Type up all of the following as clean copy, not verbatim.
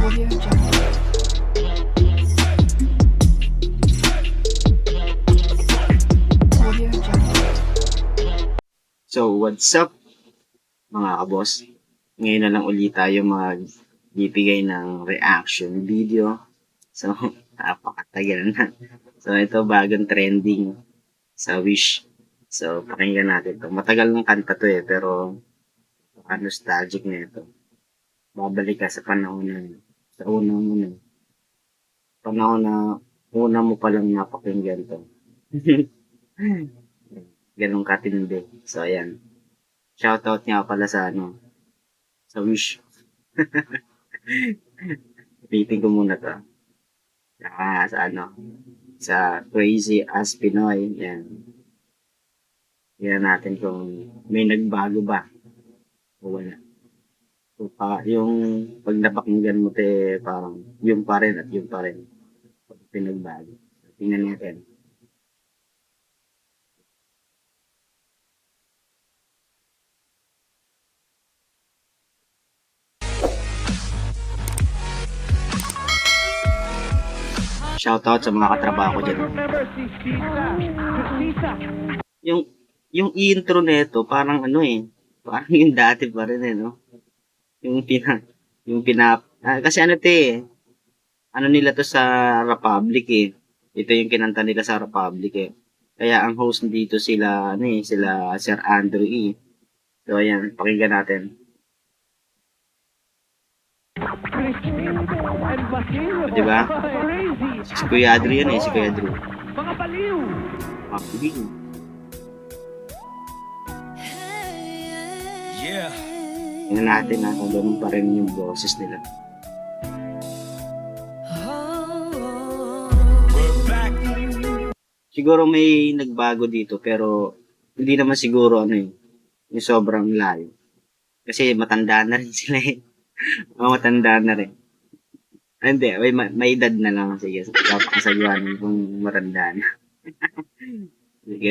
Audio Jungle. Audio Jungle. So, what's up mga kaboss? Ngayon na lang ulit tayo magbibigay ng reaction video. So, napakatagal na. So, ito bagong trending sa Wish. So, pakinggan natin to. Matagal ng kanta to pero nostalgic na ito. Babalik ka sa panahon na sa unang panahon na una mo palang napakinggan to. Ganun katindi. So, ayan. Shoutout nga pala sa sa Wish. Rating ko muna to. Sa Crazy as Pinoy. Yan. Yan natin kung may nagbago ba o wala. So, yung pag napakinggan mo parang yung pa rin at yung pa rin. Pag pinagbago. Tingnan natin. Shoutout sa mga katrabaho ko dyan. Yung intro nito parang parang yung dati pa rin no? Kasi nila to sa Republic Ito yung kinanta nila sa Republic Kaya ang host dito sila Sir Andrew So ayan, pakinggan natin. Diba? Si Kuya Adro yan si Kuya Adro. Mga baliw! Mapigil. Yeah. Tingnan natin kung ganun pa rin yung boses nila. We're back. Siguro may nagbago dito pero hindi naman siguro yung sobrang layo. Kasi matanda na rin sila matanda na rin. Hindi, may edad na lang. Sige, kapakasagwan kung matanda na. Sige,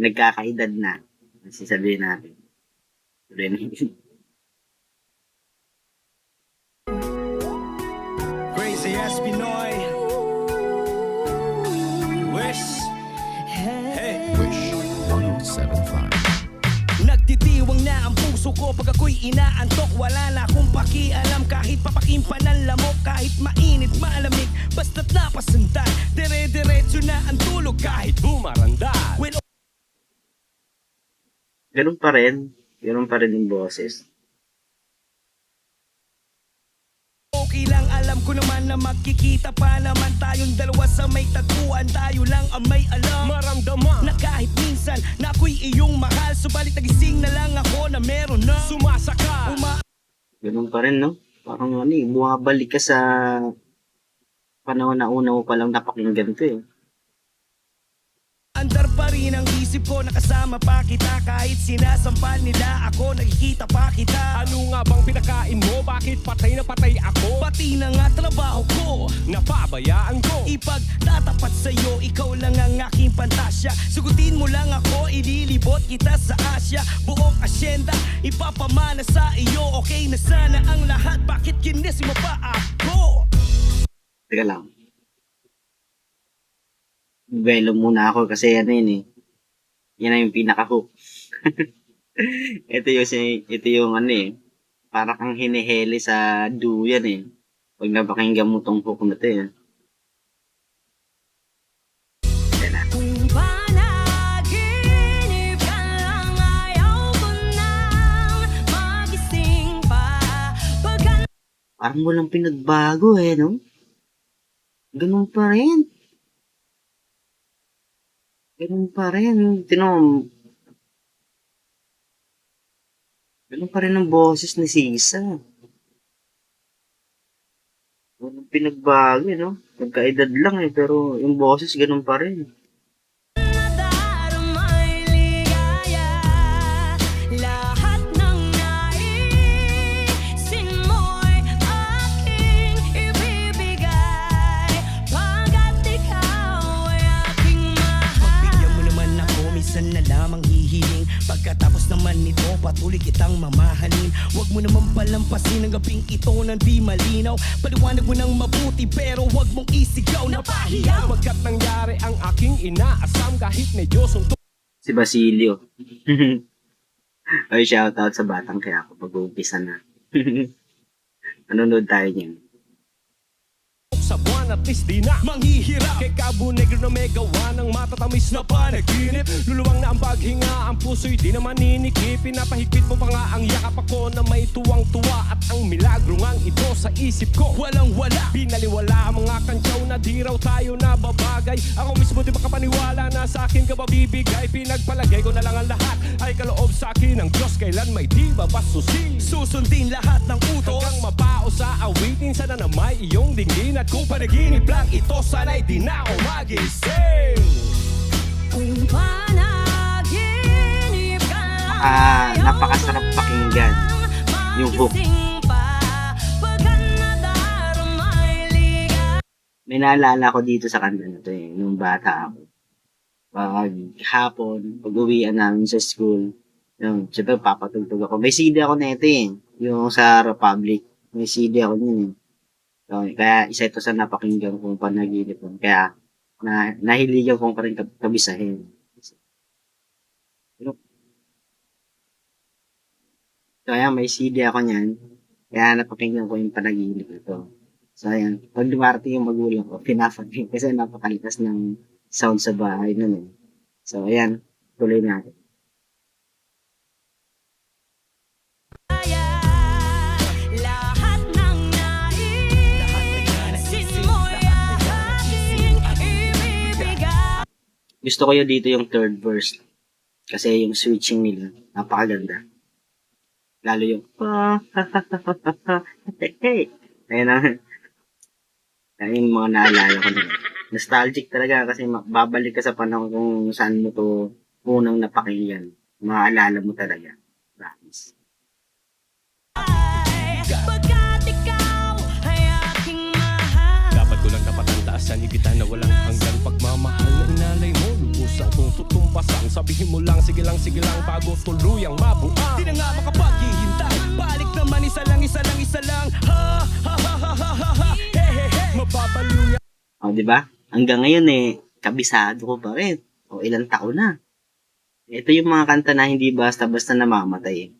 nagkakaedad na. Sasabihin natin. Crazy as Pinoy. Wish. Hey. Wish 1075. Nagtitiwang na ang puso ko pag ako'y inaantok. Wala na akong pakialam kahit papakimpan ng lamok. Kahit mainit, malamig, basta't napasundan. Dire-diretso na ang tulog kahit bumaranda. Well, Ganun pa rin yung boses. okay lang, alam ko naman na magkikita pa naman tayong dalawa sa may tagpuan. Tayo lang ang may alam. Maramdaman na kahit minsan na ako'y iyong mahal. Subalit nagising na lang ako na meron na sumasaka. Ganun pa rin, no? Parang bumabalik ka sa panahon na una mo palang napakinggan to Andar pa rin ang isip ko, nakasama pa kita. Kahit sinasampal nila ako, nakikita pa kita. Ano nga bang pinakain mo? Bakit patay na patay ako? Pati na nga trabaho ko, napabayaan ko. Ipagtatapat sa'yo, ikaw lang ang aking pantasya. Sugutin mo lang ako, ililibot kita sa Asya. Buong asyenda, ipapamana sa iyo. Okay na sana ang lahat, bakit kinis mo pa ako? Teka lang. Velo muna ako kasi yan na yung pinaka-hook. ito yung parang kang hiniheli sa duyan Pag napakinggan mo tong hook na to Yan na. Kung panaginip ka lang, ayaw ko nang magising pa. Parang walang pinagbago no? Ganun pa rin. Ganun pa rin. Ganun pa rin ang boses ni Sisa. Walang pinagbago no? Nagkaedad lang pero yung boses ganun pa rin. Nadaramay ligaya, lahat ng naisin mo'y aking ibibigay. Pagkat ikaw ay aking mahal. Pagbigyan mo naman ako, minsan na lamang hihiling. Pagkatapos naman nito, patuloy kitang mamahalin. Huwag mo mo naman palampasin ang gabing ito ng di malinaw. Paliwanag mo ng mabuti pero wag mong isigaw. Napahiyaw pagkat nangyari ang aking inaasam kahit medyo suntok. Si Basilio. Ay, shoutout sa Batang Quiapo pag-uumpisa na. Nanonood tayo niyan. Sa buwan at least di na manghihirap. Kay Cabo Negro na may gawa ng matatamis na panaginip. Luluwang na ang paghinga, ang puso'y di na maninikip. Pinapahigpit mo pa nga ang yakap ako na may tuwang-tuwa. At ang milagro ngang ito sa isip ko walang-wala. Binaliwala ang mga kantyaw na di raw tayo nababagay. Ako mismo di makapaniwala na sa akin ka babibigay. Pinagpalagay ko na lang ang lahat ay kaloob sa akin ng Diyos. Kailan may di babasusin, susundin lahat ng utos hanggang mapao sa awitin. Sana na may iyong dinggin at kung panaginip lang ito, sana'y di na ako magising. Kung panaginip ka lang Napakasarap pakinggan yung hook. magising pa, pagkat nadaramay ligaw. May naalala ko dito sa kanta na to nung bata ako. Pag hapon, pag uwian namin sa school, siyempre papatugtog ako. May CD ako na ito yung sa Republic. May CD ako nun So, kaya isa ito sa napakinggan kong panaginip ko. Kaya nahiligan kong pa rin kabisahin. So, ayan, may CD ako niyan. Kaya napakinggan ko yung panaginip ito. So, ayan. Pag dumarating yung magulang ko, pinapagin. Kasi napakalikas ng sound sa bahay nun So, ayan. Tuloy natin. Lahat ng naisin mo'y aking ibibigay. Gusto ko yun dito yung third verse. Kasi yung switching nila, napakaganda. Lalo yung hey. Ayun ang yung mga naalala ko nila. Nostalgic talaga kasi babalik ka sa panahon kung saan mo to unang napakinggan. Maaalala mo talaga. Promise. Pagkat ikaw ay aking mahal. Dapat ko lang napatandaasan, ibitan na walang hanggan. Pagmamahal na inalay mo, lubusang kung tutumpasan. Sabihin mo lang, sige lang bago tuluyang mabuang. Di na nga makapaghihintay, balik naman isa lang. Ha, ha, ha, ha, ha, ha, ha. He, he, he. Mapapaliw yan. O, di ba? Hanggang ngayon kabisado ko pa rin. O, ilang taon na. Ito yung mga kanta na hindi basta-basta namamatay.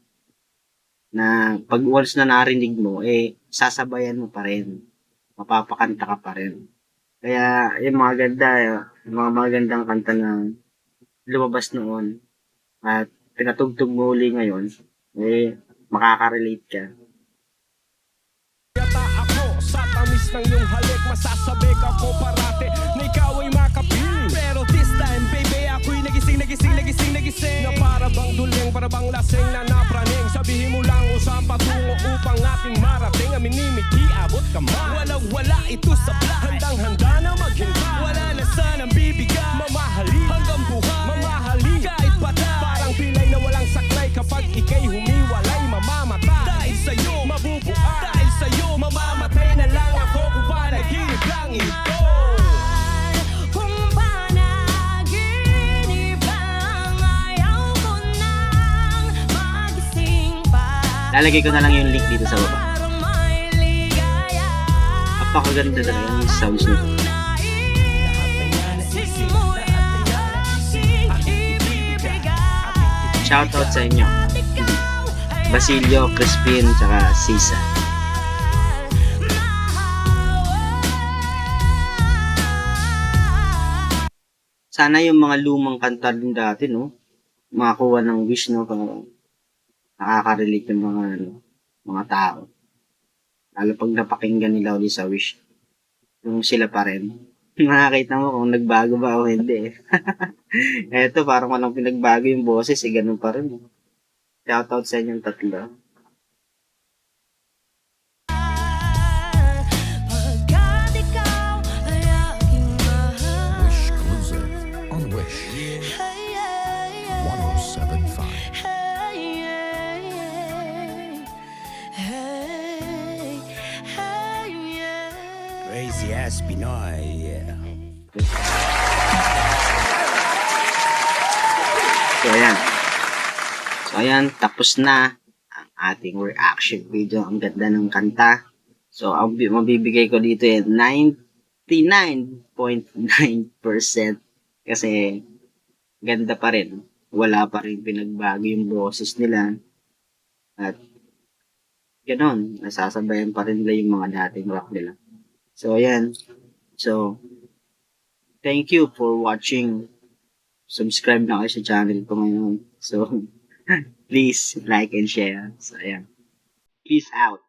Na pag once na narinig mo, sasabayan mo pa rin. Mapapakanta ka pa rin. Kaya, yung mga ganda, yung mga magandang kanta na lumabas noon at pinatugtog mo uli ngayon, makaka-relate ka. Yata ako sa tamis ng iyong halik, masasabik ako parate na ikaw ay makapiling. Pero this time, baby, ako'y nagising na para bang duling, para bang lasing na napraning. Sabihin mo lang usang patungo upang ating marating. Aminimiki, abot kamay. Walang-wala ito sa plan. Handang-handa na maghintay. Wala na sanang bibigay. Mamahali hanggang buhay. Mamahali kahit patay. Parang pilay na walang saklay. Kapag ikay humiwalay, mamamatay. Dahil sa'yo, mabubuhay. Dahil sa'yo, mamamatay na lang ako kung panaginip lang ito. Kung panaginip lang, ayaw ko nang magising pa. Lalagay ko na lang yung link dito sa baba. Para may ligaya. Napakaganda talaga yung sounds nito. Naisin mo'y aking ibibigay. Shoutout sa inyo. Ikaw ay Basilio, Crispin, tsaka Sisa. Sana yung mga lumang kanta din dati, no? Makakuha ng wish, no? Kung nakaka-relate yung mga tao. Lalo pag napakinggan nila ulit sa wish. Yung sila pa rin. Makakita mo kung nagbago ba o hindi. Eto, parang walang pinagbago yung boses, ganun pa rin. Shoutout sa inyong tatlo. pagkat ikaw ay aking mahal. Wish Cruiser on Wish Hey, hey, hey. 1075. Hey, hey, hey. Hey, hey. Crazy ass Pinoy, yeah. So, ayan, tapos na ang ating reaction video. Ang ganda ng kanta. So, ang mabibigay ko dito ay 99.9% kasi ganda pa rin. Wala pa rin pinagbago yung boses nila. At ganon, nasasabayan pa rin nila yung mga dating rock nila. So, ayan. So, thank you for watching. Subscribe na kayo sa channel ko ngayon. So, please like and share. So, ayan. Peace out.